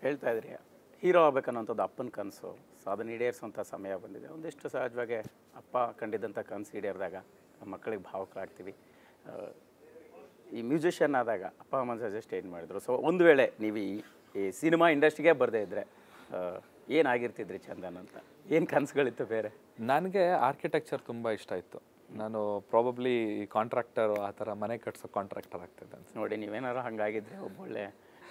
ಹೇಳ್ತಾ ಇದ್ರಿ ಹೀರೋ ಆಗ್ಬೇಕನ್ನೋಂಥದ್ದು ಅಪ್ಪನ ಕನಸು. ಸೊ ಅದನ್ನು ಈಡೇರಿಸುವಂಥ ಸಮಯ ಬಂದಿದೆ. ಒಂದಿಷ್ಟು ಸಹಜವಾಗಿ ಅಪ್ಪ ಕಂಡಿದ್ದಂಥ ಕನಸು ಈಡೇರಿದಾಗ ಮಕ್ಕಳಿಗೆ ಭಾವುಕರಾಗ್ತೀವಿ. ಈ ಮ್ಯೂಸಿಷಿಯನ್ ಆದಾಗ ಅಪ್ಪ ಅಮ್ಮ ಸಜೆಸ್ಟ್ ಏನು ಮಾಡಿದ್ರು? ಸೊ ಒಂದು ವೇಳೆ ನೀವು ಈ ಸಿನಿಮಾ ಇಂಡಸ್ಟ್ರಿಗೆ ಬರದೇ ಇದ್ದರೆ ಏನಾಗಿರ್ತಿದ್ರಿ ಚಂದನ್ ಅಂತ? ಏನು ಕನಸುಗಳಿತ್ತು ಬೇರೆ? ನನಗೆ ಆರ್ಕಿಟೆಕ್ಚರ್ ತುಂಬ ಇಷ್ಟ ಇತ್ತು. ನಾನು ಪ್ರಾಬಬ್ಲಿ ಕಾಂಟ್ರಾಕ್ಟರ್ ಆ ಥರ ಮನೆ ಕಟ್ಸೋ ಕಾಂಟ್ರಾಕ್ಟರ್ ಆಗ್ತಿದ್ದೆ ಅಂತ. ನೋಡಿ, ನೀವೇನಾರು ಹಂಗಾಗಿದ್ರೆ ಒಬ್ಬೊಳ್ಳೆ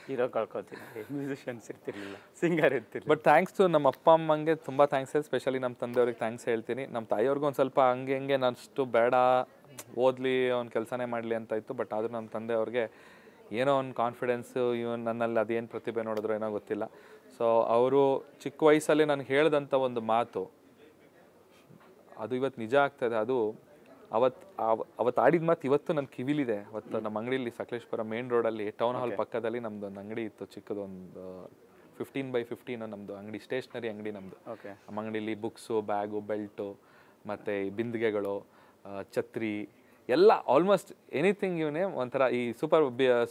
ಹೀರೋ ಕಳ್ಕೊತೀನಿ, ಮ್ಯೂಸಿಷಿಯನ್ಸ್ ಇರ್ತಿರ್ಲಿಲ್ಲ, ಸಿಂಗರ್ ಇರ್ತಿರ್ಲಿಲ್ಲ. ಬಟ್ ಥ್ಯಾಂಕ್ಸ್ ಟು ನಮ್ಮ ಅಪ್ಪ ಅಮ್ಮಂಗೆ ತುಂಬ ಥ್ಯಾಂಕ್ಸ್. ಸ್ಪೆಷಲಿ ನಮ್ಮ ತಂದೆಯವ್ರಿಗೆ ಥ್ಯಾಂಕ್ಸ್ ಹೇಳ್ತೀನಿ. ನಮ್ಮ ತಾಯಿಯವ್ರಿಗೂ ಒಂದು ಸ್ವಲ್ಪ ಹಂಗೆ ನಷ್ಟು ಬೇಡ, ಓದಲಿ, ಅವ್ನು ಕೆಲಸನೇ ಮಾಡಲಿ ಅಂತ ಇತ್ತು. ಬಟ್ ಆದರೂ ನಮ್ಮ ತಂದೆಯವ್ರಿಗೆ ಏನೋ ಒಂದು ಕಾನ್ಫಿಡೆನ್ಸು, ಇವನು ನನ್ನಲ್ಲಿ ಅದೇನು ಪ್ರತಿಭೆ ನೋಡಿದ್ರು ಏನೋ ಗೊತ್ತಿಲ್ಲ. ಸೊ ಅವರು ಚಿಕ್ಕ ವಯಸ್ಸಲ್ಲಿ ನನಗೆ ಹೇಳ್ದಂಥ ಒಂದು ಮಾತು ಅದು ಇವತ್ತು ನಿಜ ಆಗ್ತದೆ. ಅದು ಅವತ್ತು ಆಡಿದ ಮಾತು ಇವತ್ತು ನನ್ನ ಕಿವಿಲಿದೆ. ಅವತ್ತು ನಮ್ಮ ಅಂಗಡಿಯಲ್ಲಿ ಸಕಲೇಶ್ಪುರ ಮೇನ್ ರೋಡಲ್ಲಿ ಟೌನ್ ಹಾಲ್ ಪಕ್ಕದಲ್ಲಿ ನಮ್ಮದು ಒಂದು ಅಂಗಡಿ ಇತ್ತು, ಚಿಕ್ಕದು, ಒಂದು 15x15 ನಮ್ಮದು ಅಂಗಡಿ, ಸ್ಟೇಷ್ನರಿ ಅಂಗಡಿ ನಮ್ಮದು. ನಮ್ಮ ಅಂಗಡಿಯಲ್ಲಿ ಬುಕ್ಸು, ಬ್ಯಾಗು, ಬೆಲ್ಟು, ಮತ್ತು ಬಿಂದಿಗೆಗಳು, ಛತ್ರಿ ಎಲ್ಲ ಆಲ್ಮೋಸ್ಟ್ ಎನಿಥಿಂಗ್ ಇವನೇ ಒಂಥರ ಈ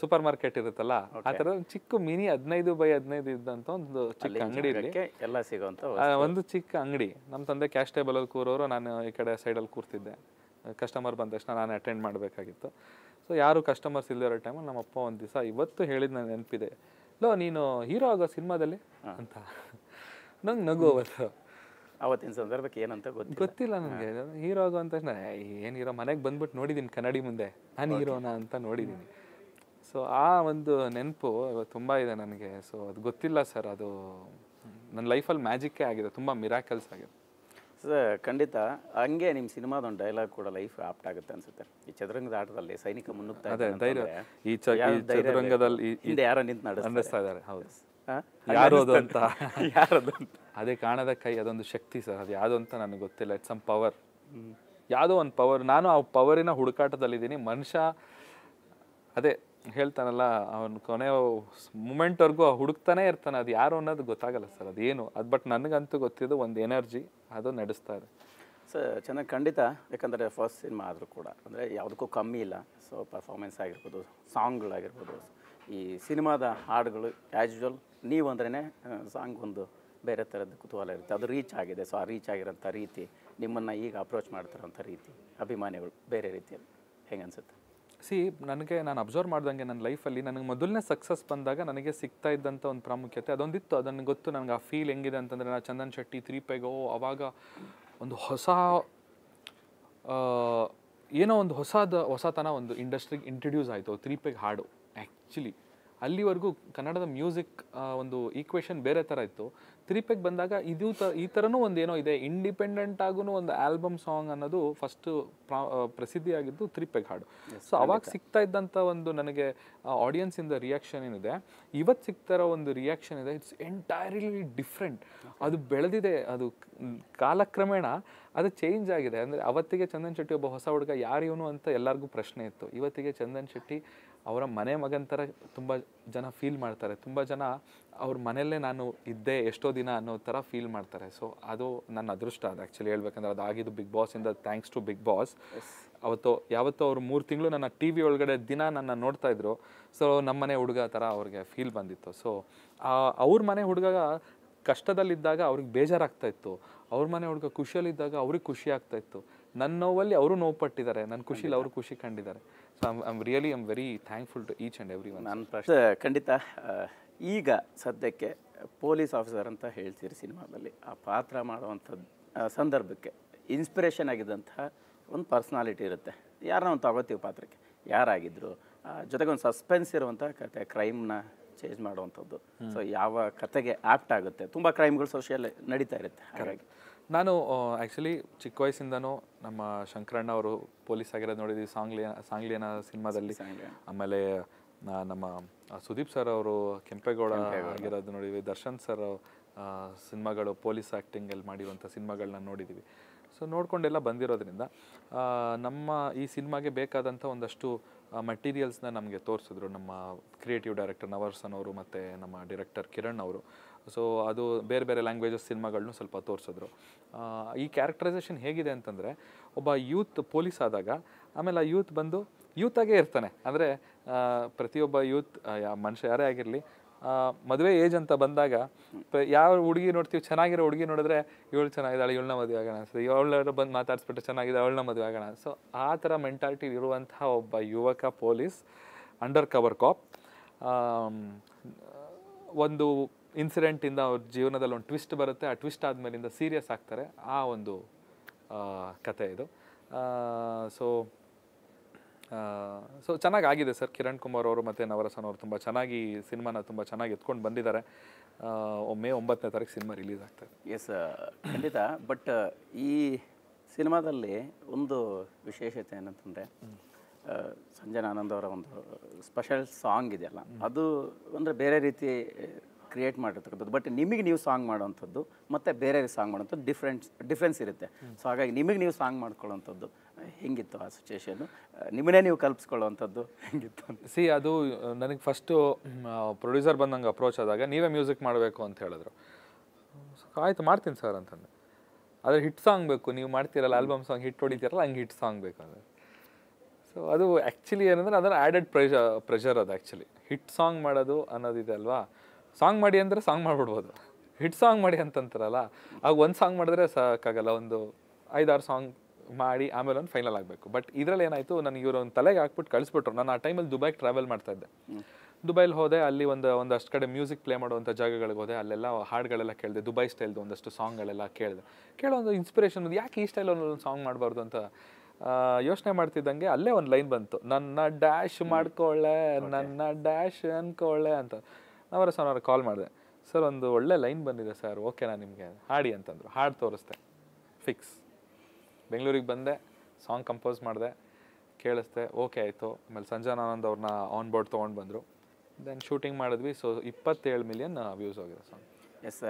ಸೂಪರ್ ಮಾರ್ಕೆಟ್ ಇರುತ್ತಲ್ಲ ಆ ಥರ ಚಿಕ್ಕ ಮಿನಿ 15x15 ಇದ್ದಂಥ ಒಂದು ಚಿಕ್ಕ ಅಂಗಡಿಯಲ್ಲಿ ಎಲ್ಲ ಸಿಗೋಂಥ ಒಂದು ಚಿಕ್ಕ ಅಂಗಡಿ. ನಮ್ಮ ತಂದೆ ಕ್ಯಾಶ್ ಟೇಬಲಲ್ಲಿ ಕೂರೋರು, ನಾನು ಈ ಕಡೆ ಸೈಡಲ್ಲಿ ಕೂರ್ತಿದ್ದೆ. ಕಸ್ಟಮರ್ ಬಂದ ತಕ್ಷಣ ನಾನು ಅಟೆಂಡ್ ಮಾಡಬೇಕಾಗಿತ್ತು. ಸೊ ಯಾರು ಕಸ್ಟಮರ್ಸ್ ಇಲ್ಲದಿರೋ ಟೈಮಲ್ಲಿ ನಮ್ಮಪ್ಪ ಒಂದು ದಿವಸ ಇವತ್ತು ಹೇಳಿದ ನನಗೆ ನೆನಪಿದೆ, ಲೋ ನೀನು ಹೀರೋ ಆಗೋ ಸಿನಿಮಾದಲ್ಲಿ ಅಂತ. ನಂಗೆ ನಗು ಅವತ್ತು. ಅವತ್ತಿನ ಸಂದರ್ಭಕ್ಕೆ ಏನಂತ ಗೊತ್ತಿಲ್ಲ ನನಗೆ. ಹೀರೋ ಆಗೋ ಅಂತ ತಕ್ಷಣ ಏನು ಹೀರೋ, ಮನೆಗೆ ಬಂದ್ಬಿಟ್ಟು ನೋಡಿದ್ದೀನಿ ಕನ್ನಡಿ ಮುಂದೆ ನಾನು ಹೀರೋನಾ ಅಂತ ನೋಡಿದ್ದೀನಿ. ಸೊ ಆ ಒಂದು ನೆನಪು ತುಂಬ ಇದೆ ನನಗೆ. ಸೊ ಅದು ಗೊತ್ತಿಲ್ಲ ಸರ್, ಅದು ನನ್ನ ಲೈಫಲ್ಲಿ ಮ್ಯಾಜಿಕ್ಕೇ ಆಗಿದೆ, ತುಂಬ ಮಿರಾಕಲ್ಸ್ ಆಗಿದೆ ಸರ್. ಖಂಡಿತ ಹಂಗೆ ನಿಮ್ಮ ಸಿನಿಮಾದೊಂದು ಡೈಲಾಗ್ ಕೂಡ ಲೈಫ್ ಆಪ್ಟ್ ಆಗುತ್ತೆ ಅನ್ಸುತ್ತೆ. ಈ ಚದುರಂಗದ ಆಟದಲ್ಲಿ ಸೈನಿಕ ಮುನ್ನುಗ್ತಾ ಧೈರ್ಯ, ಈ ಚದುರಂಗದಲ್ಲಿ ಹಿಂದೆ ಯಾರೋ ನಿಂತು ನಡೆಸ್ತಾ ಇದ್ದಾರೆ. ಹೌದು, ಯಾರದು ಅಂತ ಯಾರದು ಅಂತ ಅದೇ ಕಾಣದ ಕೈ, ಅದೊಂದು ಶಕ್ತಿ ಸರ್. ಅದು ಯಾವುದು ಅಂತ ನನಗೆ ಗೊತ್ತಿಲ್ಲ. ಇಟ್ಸ್ ಸಮ್ ಪವರ್, ಯಾವುದೋ ಒಂದು ಪವರ್. ನಾನು ಆ ಪವರಿನ ಹುಡುಕಾಟದಲ್ಲಿದ್ದೀನಿ. ಮನುಷ್ಯ ಅದೇ ಹೇಳ್ತಾನಲ್ಲ, ಅವನು ಕೊನೆಯ ಮೂಮೆಂಟ್ವರೆಗೂ ಹುಡುಕ್ತಾನೆ ಇರ್ತಾನೆ. ಅದು ಯಾರು ಅನ್ನೋದು ಗೊತ್ತಾಗಲ್ಲ ಸರ್, ಅದೇನು ಅದು. ಬಟ್ ನನಗಂತೂ ಗೊತ್ತಿದ್ದು ಒಂದು ಎನರ್ಜಿ, ಅದು ನಡೆಸ್ತಾ ಇದೆ ಸರ್. ಚೆನ್ನಾಗಿ ಖಂಡಿತ. ಯಾಕಂದರೆ ಫಸ್ಟ್ ಸಿನಿಮಾ ಆದರೂ ಕೂಡ ಅಂದರೆ ಯಾವುದಕ್ಕೂ ಕಮ್ಮಿ ಇಲ್ಲ. ಸೊ ಪರ್ಫಾರ್ಮೆನ್ಸ್ ಆಗಿರ್ಬೋದು, ಸಾಂಗ್ಗಳಾಗಿರ್ಬೋದು, ಈ ಸಿನಿಮಾದ ಹಾಡುಗಳು ಆ್ಯಸ್ ಯೂಶುವಲ್ ನೀವು ಅಂದ್ರೇ ಸಾಂಗ್ ಒಂದು ಬೇರೆ ಥರದ ಕುತೂಹಲ ಇರುತ್ತೆ. ಅದು ರೀಚ್ ಆಗಿದೆ. ಸೊ ಆ ರೀಚ್ ಆಗಿರೋಂಥ ರೀತಿ, ನಿಮ್ಮನ್ನು ಈಗ ಅಪ್ರೋಚ್ ಮಾಡ್ತಿರೋಂಥ ರೀತಿ, ಅಭಿಮಾನಿಗಳು ಬೇರೆ ರೀತಿಯಲ್ಲಿ ಹೆಂಗೆ ಅನಿಸುತ್ತೆ? ನಾನು ಅಬ್ಸರ್ವ್ ಮಾಡ್ದಂಗೆ ನನ್ನ ಲೈಫಲ್ಲಿ ನನಗೆ ಮೊದಲನೇ ಸಕ್ಸಸ್ ಬಂದಾಗ ನನಗೆ ಸಿಗ್ತಾ ಇದ್ದಂಥ ಒಂದು ಪ್ರಾಮುಖ್ಯತೆ ಅದೊಂದಿತ್ತು. ಅದನ್ನು ಗೊತ್ತು ನನಗೆ. ಆ ಫೀಲ್ ಹೆಂಗಿದೆ ಅಂತಂದರೆ, ನಾನು ಚಂದನ್ ಶೆಟ್ಟಿ 3 ಅವಾಗ ಒಂದು ಏನೋ ಒಂದು ಹೊಸತನ ಒಂದು ಇಂಡಸ್ಟ್ರಿಗೆ ಇಂಟ್ರಡ್ಯೂಸ್ ಆಯಿತು 3 ಹಾಡು. ಆ್ಯಕ್ಚುಲಿ ಅಲ್ಲಿವರೆಗೂ ಕನ್ನಡದ ಮ್ಯೂಸಿಕ್ ಒಂದು ಈಕ್ವೇಷನ್ ಬೇರೆ ಥರ ಇತ್ತು. 3 ಬಂದಾಗ ಈ ಥರನೂ ಒಂದು ಏನೋ ಇದೆ, ಇಂಡಿಪೆಂಡೆಂಟ್ ಆಗೂ ಒಂದು ಆಲ್ಬಮ್ ಸಾಂಗ್ ಅನ್ನೋದು ಫಸ್ಟು ಪ್ರಸಿದ್ಧಿಯಾಗಿದ್ದು 3 ಹಾಡು. ಸೊ ಅವಾಗ ಸಿಗ್ತಾ ಇದ್ದಂಥ ಒಂದು ನನಗೆ ಆಡಿಯನ್ಸಿಂದ ರಿಯಾಕ್ಷನ್ ಏನಿದೆ, ಇವತ್ತು ಸಿಗ್ತಾ ಇರೋ ಒಂದು ರಿಯಾಕ್ಷನ್ ಇದೆ, ಇಟ್ಸ್ ಎಂಟೈರ್ಲಿ ಡಿಫ್ರೆಂಟ್. ಅದು ಬೆಳೆದಿದೆ, ಅದು ಕಾಲಕ್ರಮೇಣ ಅದು ಚೇಂಜ್ ಆಗಿದೆ. ಅಂದರೆ ಅವತ್ತಿಗೆ ಚಂದನ್ ಶೆಟ್ಟಿ ಒಬ್ಬ ಹೊಸ ಹುಡುಗ, ಯಾರು ಇವನು ಅಂತ ಎಲ್ಲರಿಗೂ ಪ್ರಶ್ನೆ ಇತ್ತು. ಇವತ್ತಿಗೆ ಚಂದನ್ ಶೆಟ್ಟಿ ಅವರ ಮನೆ ಮಗನ ಥರ ತುಂಬ ಜನ ಫೀಲ್ ಮಾಡ್ತಾರೆ. ತುಂಬ ಜನ ಅವ್ರ ಮನೆಯಲ್ಲೇ ನಾನು ಇದ್ದೆ ಎಷ್ಟೋ ದಿನ ಅನ್ನೋ ಥರ ಫೀಲ್ ಮಾಡ್ತಾರೆ. ಸೊ ಅದು ನನ್ನ ಅದೃಷ್ಟ. ಅದು ಆ್ಯಕ್ಚುಲಿ ಹೇಳ್ಬೇಕಂದ್ರೆ ಅದು ಆಗಿದ್ದು ಬಿಗ್ ಬಾಸಿಂದ. Thanks to Bigg Boss. ಯಾವತ್ತೋ ಅವ್ರು 3 ತಿಂಗಳು ನನ್ನ ಟಿ ವಿ ಒಳಗಡೆ ದಿನ ನನ್ನ ನೋಡ್ತಾ ಇದ್ರು. ಸೊ ನಮ್ಮ ಮನೆ ಹುಡುಗ ಥರ ಅವ್ರಿಗೆ ಫೀಲ್ ಬಂದಿತ್ತು. ಸೊ ಅವ್ರ ಮನೆ ಹುಡುಗ ಕಷ್ಟದಲ್ಲಿದ್ದಾಗ ಅವ್ರಿಗೆ ಬೇಜಾರಾಗ್ತಾ ಇತ್ತು, ಅವ್ರ ಮನೆ ಹುಡುಗ ಖುಷಿಯಲ್ಲಿದ್ದಾಗ ಅವ್ರಿಗೆ ಖುಷಿ ಆಗ್ತಾ ಇತ್ತು. ನನ್ನ ನೋವಲ್ಲಿ ಅವರು ನೋವು ಪಟ್ಟಿದ್ದಾರೆ, ನನ್ನ ಖುಷಿಲಿ ಅವರು ಖುಷಿ ಕಂಡಿದ್ದಾರೆ. So I am very thankful to each and every one. ನನ್ನ ಪ್ರಶ್ನೆ ಖಂಡಿತ. ಈಗ ಸದ್ಯಕ್ಕೆ ಪೊಲೀಸ್ ಆಫೀಸರ್ ಅಂತ ಹೇಳ್ತೀರಿ ಸಿನಿಮಾದಲ್ಲಿ, ಆ ಪಾತ್ರ ಮಾಡುವಂಥದ್ದು ಸಂದರ್ಭಕ್ಕೆ ಇನ್ಸ್ಪಿರೇಷನ್ ಆಗಿದ್ದಂತಹ ಒಂದು ಪರ್ಸ್ನಾಲಿಟಿ ಇರುತ್ತೆ. ಯಾರನ್ನ ಒಂದು ತಗೋತೀವಿ ಪಾತ್ರಕ್ಕೆ, ಯಾರಾಗಿದ್ದರು? ಜೊತೆಗೆ ಒಂದು ಸಸ್ಪೆನ್ಸ್ ಇರುವಂಥ ಕತೆ, ಕ್ರೈಮ್ನ ಚೇಂಜ್ ಮಾಡುವಂಥದ್ದು. ಸೊ ಯಾವ ಕತೆಗೆ ಆ್ಯಪ್ಟ್ ಆಗುತ್ತೆ? ತುಂಬ ಕ್ರೈಮ್ಗಳು ಸೋಷಿಯಲ್ ನಡೀತಾ ಇರುತ್ತೆ. ಹಾಗಾಗಿ ನಾನು ಆ್ಯಕ್ಚುಲಿ ಚಿಕ್ಕ ವಯಸ್ಸಿಂದನೂ ನಮ್ಮ ಶಂಕರಣ್ಣ ಅವರು ಪೊಲೀಸ್ ಆಗಿರೋದು ನೋಡಿದ್ವಿ ಸಾಂಗ್ಲಿಯನ ಸಿನಿಮಾದಲ್ಲಿ. ಆಮೇಲೆ ನಮ್ಮ ಸುದೀಪ್ ಸರ್ ಅವರು ಕೆಂಪೇಗೌಡ ಆಗಿರೋದು ನೋಡಿದ್ವಿ. ದರ್ಶನ್ ಸರ್ ಸಿನಿಮಾಗಳು ಪೊಲೀಸ್ ಆ್ಯಕ್ಟಿಂಗಲ್ಲಿ ಮಾಡಿರುವಂಥ ಸಿನಿಮಾಗಳನ್ನ ನೋಡಿದ್ದೀವಿ. ಸೊ ನೋಡ್ಕೊಂಡೆಲ್ಲ ಬಂದಿರೋದ್ರಿಂದ ನಮ್ಮ ಈ ಸಿನಿಮಾಗೆ ಬೇಕಾದಂಥ ಒಂದಷ್ಟು ಮಟೀರಿಯಲ್ಸ್ನ ನಮಗೆ ತೋರಿಸಿದ್ರು ನಮ್ಮ ಕ್ರಿಯೇಟಿವ್ ಡೈರೆಕ್ಟರ್ ನವರ್ಸನ್ ಅವರು ಮತ್ತು ನಮ್ಮ ಡೈರೆಕ್ಟರ್ ಕಿರಣ್ ಅವರು. ಸೊ ಅದು ಬೇರೆ ಬೇರೆ ಲ್ಯಾಂಗ್ವೇಜಸ್ ಸಿನಿಮಾಗಳನ್ನೂ ಸ್ವಲ್ಪ ತೋರಿಸಿದ್ರು. ಈ ಕ್ಯಾರೆಕ್ಟರೈಸೇಷನ್ ಹೇಗಿದೆ ಅಂತಂದರೆ, ಒಬ್ಬ ಯೂತ್ ಪೊಲೀಸ್ ಆದಾಗ ಆಮೇಲೆ ಆ ಯೂತ್ ಬಂದು ಯೂತಾಗೇ ಇರ್ತಾನೆ. ಅಂದರೆ ಪ್ರತಿಯೊಬ್ಬ ಯೂತ್ ಮನುಷ್ಯ ಯಾರೇ ಆಗಿರಲಿ ಮದುವೆ ಏಜ್ ಅಂತ ಬಂದಾಗ ಯಾವ ಹುಡುಗಿ ನೋಡ್ತೀವಿ, ಚೆನ್ನಾಗಿರೋ ಹುಡುಗಿ ನೋಡಿದ್ರೆ ಇವಳು ಚೆನ್ನಾಗಿದ್ದಾಳೆ, ಇವಳನ್ನ ಮದುವೆ ಆಗೋಣ ಅನ್ಸುತ್ತೆ, ಇವಳು ಬಂದು ಮಾತಾಡಿಸ್ಬಿಟ್ಟು ಚೆನ್ನಾಗಿದೆ ಅವಳನ್ನ ಮದುವೆ ಆಗೋಣ. ಸೊ ಆ ಥರ ಮೆಂಟಾಲಿಟಿ ಇರುವಂತಹ ಒಬ್ಬ ಯುವಕ ಪೊಲೀಸ್, ಅಂಡರ್ ಕವರ್ ಕಾಪ್. ಒಂದು ಇನ್ಸಿಡೆಂಟಿಂದ ಅವ್ರ ಜೀವನದಲ್ಲಿ ಒಂದು ಟ್ವಿಸ್ಟ್ ಬರುತ್ತೆ, ಆ ಟ್ವಿಸ್ಟ್ ಆದಮೇಲಿಂದ ಸೀರಿಯಸ್ ಆಗ್ತಾರೆ. ಆ ಒಂದು ಕತೆ ಇದು. ಸೊ ಚೆನ್ನಾಗಾಗಿದೆ ಸರ್. ಕಿರಣ್ ಕುಮಾರ್ ಅವರು ಮತ್ತು ನವರಸನ್ ಅವರು ತುಂಬ ಚೆನ್ನಾಗಿ ಸಿನಿಮಾನ ತುಂಬ ಚೆನ್ನಾಗಿ ಎತ್ಕೊಂಡು ಬಂದಿದ್ದಾರೆ. ಮೇ 9ನೇ ತಾರೀಕು ಸಿನಿಮಾ ರಿಲೀಸ್ ಆಗ್ತದೆ. ಎಸ್, ಖಂಡಿತ. ಬಟ್ ಈ ಸಿನಿಮಾದಲ್ಲಿ ಒಂದು ವಿಶೇಷತೆ ಏನಂತಂದರೆ, ಸಂಜನಾ ಆನಂದ್ ಅವರ ಒಂದು ಸ್ಪೆಷಲ್ ಸಾಂಗ್ ಇದೆಯಲ್ಲ, ಅದು ಅಂದರೆ ಬೇರೆ ರೀತಿ ಕ್ರಿಯೇಟ್ ಮಾಡಿರ್ತಕ್ಕಂಥದ್ದು. ಬಟ್ ನಿಮಗೆ ನೀವು ಸಾಂಗ್ ಮಾಡೋವಂಥದ್ದು ಮತ್ತು ಬೇರೆ ಸಾಂಗ್ ಮಾಡೋಂಥದ್ದು ಡಿಫ್ರೆನ್ಸ್ ಇರುತ್ತೆ. ಸೊ ಹಾಗಾಗಿ ನಿಮಗೆ ನೀವು ಸಾಂಗ್ ಮಾಡ್ಕೊಳ್ಳೋವಂಥದ್ದು ಹೆಂಗಿತ್ತು ಆ ಸಿಚುವೇಶನ್ನು? ನಿಮ್ಮನ್ನೇ ನೀವು ಕಲ್ಪಿಸ್ಕೊಳ್ಳೋವಂಥದ್ದು ಹೆಂಗಿತ್ತು ಅಂತ? ಅದು ನನಗೆ ಫಸ್ಟು ಪ್ರೊಡ್ಯೂಸರ್ ಬಂದಂಗೆ ಅಪ್ರೋಚ್ ಆದಾಗ ನೀವೇ ಮ್ಯೂಸಿಕ್ ಮಾಡಬೇಕು ಅಂತ ಹೇಳಿದ್ರು. ಆಯಿತು ಮಾಡ್ತೀನಿ ಸರ್ ಅಂತಂದೆ. ಆದರೆ ಹಿಟ್ ಸಾಂಗ್ ಬೇಕು, ನೀವು ಮಾಡ್ತೀರಲ್ಲ ಆಲ್ಬಮ್ ಸಾಂಗ್ ಹಿಟ್ ಹೊಡಿತೀರಲ್ಲ, ಹಂಗೆ ಹಿಟ್ ಸಾಂಗ್ ಬೇಕು ಅಂದರೆ. ಸೊ ಅದು ಆ್ಯಕ್ಚುಲಿ ಏನಂದರೆ ಅದರ ಆ್ಯಡೆಡ್ ಪ್ರೆಷರ್ ಅದು. ಆ್ಯಕ್ಚುಲಿ ಹಿಟ್ ಸಾಂಗ್ ಮಾಡೋದು ಅನ್ನೋದಿದೆ ಅಲ್ವಾ, ಸಾಂಗ್ ಮಾಡಿ ಅಂದರೆ ಸಾಂಗ್ ಮಾಡಿಬಿಡ್ಬೋದು, ಹಿಟ್ ಸಾಂಗ್ ಮಾಡಿ ಅಂತಂತಾರಲ್ಲ, ಆಗ ಒಂದು ಸಾಂಗ್ ಮಾಡಿದ್ರೆ ಸಾಕಾಗಲ್ಲ, ಒಂದು 5-6 ಸಾಂಗ್ ಮಾಡಿ ಆಮೇಲೆ ಒಂದು ಫೈನಲ್ ಆಗಬೇಕು. ಬಟ್ ಇದರಲ್ಲಿ ಏನಾಯಿತು, ನನಗೆ ಇವರು ಒಂದು ತಲೆಗೆ ಹಾಕ್ಬಿಟ್ಟು ಕಳಿಸ್ಬಿಟ್ರು. ನಾನು ಆ ಟೈಮಲ್ಲಿ ದುಬೈಗೆ ಟ್ರಾವೆಲ್ ಮಾಡ್ತಾಯಿದ್ದೆ. ದುಬೈಲಿ ಹೋದೆ, ಅಲ್ಲಿ ಒಂದಷ್ಟು ಕಡೆ ಮ್ಯೂಸಿಕ್ ಪ್ಲೇ ಮಾಡುವಂಥ ಜಾಗಗಳಿಗೆ ಹೋದೆ. ಅಲ್ಲೆಲ್ಲ ಹಾಡುಗಳೆಲ್ಲ ಕೇಳಿದೆ, ದುಬೈ ಸ್ಟೈಲ್ದು ಒಂದಷ್ಟು ಸಾಂಗ್ಗಳೆಲ್ಲ ಕೇಳೋ ಒಂದು ಇನ್ಸ್ಪಿರೇಷನ್, ಯಾಕೆ ಈ ಸ್ಟೈಲ್ ಒಂದು ಸಾಂಗ್ ಮಾಡಬಾರ್ದು ಅಂತ ಯೋಚನೆ ಮಾಡ್ತಿದ್ದಂಗೆ ಅಲ್ಲೇ ಒಂದು ಲೈನ್ ಬಂತು, ನನ್ನ ಡ್ಯಾಶ್ ಮಾಡ್ಕೊಳ್ಳೆ, ನನ್ನ ಡ್ಯಾಶ್ ಅನ್ಕೊಳ್ಳೆ ಅಂತ. ನವರಸನ್ ಅವ್ರಿಗೆ ಕಾಲ್ ಮಾಡಿದೆ, ಸರ್ ಒಂದು ಒಳ್ಳೆ ಲೈನ್ ಬಂದಿದೆ ಸರ್, ಓಕೆನಾ ನಿಮಗೆ, ಹಾಡಿ ಅಂತಂದರು. ಹಾಡು ತೋರಿಸ್ದೆ, ಫಿಕ್ಸ್. ಬೆಂಗಳೂರಿಗೆ ಬಂದೆ, ಸಾಂಗ್ ಕಂಪೋಸ್ ಮಾಡಿದೆ, ಕೇಳಿಸ್ದೆ, ಓಕೆ ಆಯಿತು. ಆಮೇಲೆ ಸಂಜನಾ ಆನಂದ್ ಅವ್ರನ್ನ ಆನ್ ಬೋರ್ಡ್ ತೊಗೊಂಡು ಬಂದರು. ದೆನ್ ಶೂಟಿಂಗ್ ಮಾಡಿದ್ವಿ. ಸೊ 27 ಮಿಲಿಯನ್ ವ್ಯೂಸ್ ಹೋಗಿದೆ ಸಾಂಗ್. ಎಸ್.